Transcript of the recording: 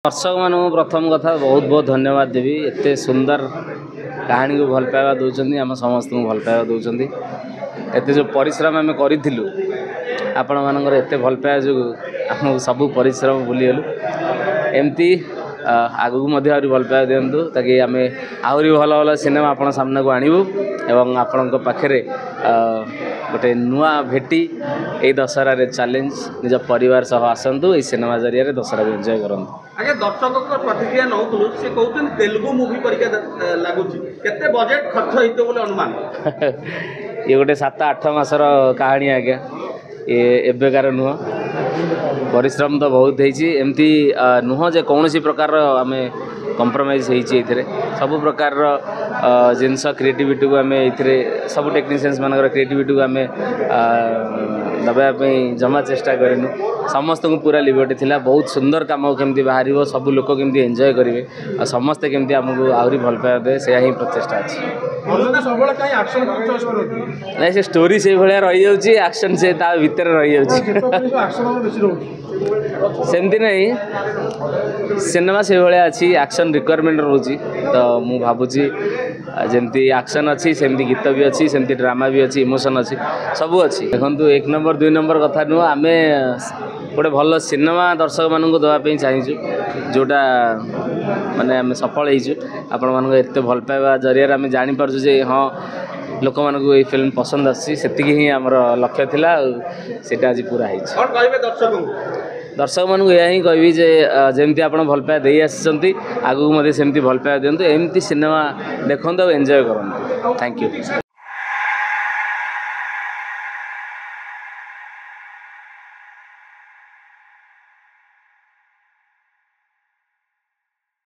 दर्शक मान प्रथम कथा बहुत बहुत धन्यवाद देवी एत सुंदर कहानी को भल पाइबा दौरान आम समस्त को भल पाइबा दौरान एत जो परिश्रम आम करूँ आपण मानकर एत भल पाइबा जो आम सब परिश्रम भूलीगलु एमती आगू आहरी भल पाइबा दिंतु ताकि आम आहरी भल भल सिनेमा आपण सामना को आणबू एवं आपण पाखे गोटे नुआ भेटी यही दशहरा चैलेंज निज परिवार सह आसतु यही सिनेमा जरिया दशहरा को एंजॉय करूँ। आगे दर्शक प्रतिक्रिया नौलु से कहते तेलुगु मूवी परिका लगुच केते बजेट खर्च होइतो बोले अनुमान ये गोटे 7-8 मासर कहानी आज्ञा ये एबेकार नुह परिश्रम तो बहुत होमती नुह जे कौन प्रकार आम कंप्रोमाइज होती सब प्रकार जिनस क्रिएटिविटी को आम ये सब टेक्नीशियंस मान क्रिएटिविटी को आम दबाई जमा चेष्टा करूँ समस्त को पूरा लिबर्टी थिला बहुत सुंदर काम केमती बाहर सब लोक केमती एंजॉय करेंगे समस्ते केमती आमको आहरी भल पाइबे से ही प्रचेषा अच्छी नहीं से स्टोरी से भाया रही जाऊँगी एक्शन से भितर रही जाऊँगी सेमती नहीं सिनेमा से भाया अच्छी एक्शन रिक्वायरमेंट रोची तो मु भावुची जमती एक्शन अच्छी सेमती गीत भी अच्छी सेमती ड्रामा भी अच्छी इमोशन अच्छी सब अच्छी देखो 1 नंबर 2 नंबर कथा नुह आम गोटे भल सिनेमा दर्शक मानक देवाई चाहूँ जोटा माने आम सफल आपण मानक एत भल पाइबा जरिया आम जापर जे हाँ लोक मानक ये फिल्म पसंद आसी ही आमर लक्ष्य थिला सेटा आज पूरा दर्शक मानक यह ही कहबी जे जमती आप भल पाइबा दे आसी आगू सेमती भल पाइबा दिंतु एमती सिनेमा देखते एंजॉय करूँ। Thank you.